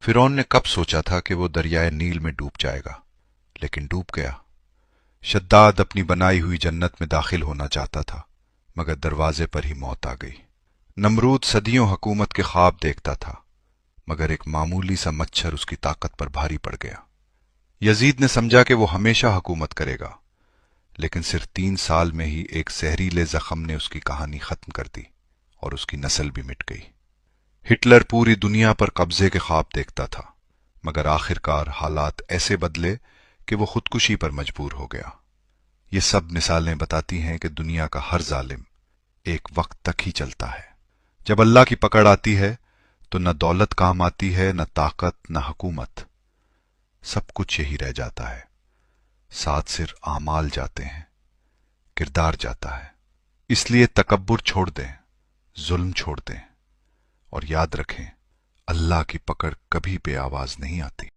फिरौन ने कब सोचा था कि वो दरियाए नील में डूब जाएगा, लेकिन डूब गया। शद्दाद अपनी बनाई हुई जन्नत में दाखिल होना चाहता था, मगर दरवाजे पर ही मौत आ गई। नमरूद सदियों हुकूमत के ख्वाब देखता था, मगर एक मामूली सा मच्छर उसकी ताकत पर भारी पड़ गया। यजीद ने समझा कि वो हमेशा हुकूमत करेगा, लेकिन सिर्फ 3 साल में ही एक जहरीले जख्म ने उसकी कहानी खत्म कर दी और उसकी नस्ल भी मिट गई। हिटलर पूरी दुनिया पर कब्जे के ख्वाब देखता था, मगर आखिरकार हालात ऐसे बदले कि वो खुदकुशी पर मजबूर हो गया। ये सब मिसालें बताती हैं कि दुनिया का हर जालिम एक वक्त तक ही चलता है। जब अल्लाह की पकड़ आती है तो न दौलत काम आती है, न ताकत, न हुकूमत। सब कुछ यही रह जाता है। साथ सिर्फ आमाल जाते हैं, किरदार जाता है। इसलिए तकब्बुर छोड़ दें, जुल्म छोड़ दें, और याद रखें, अल्लाह की पकड़ कभी बेआवाज नहीं आती।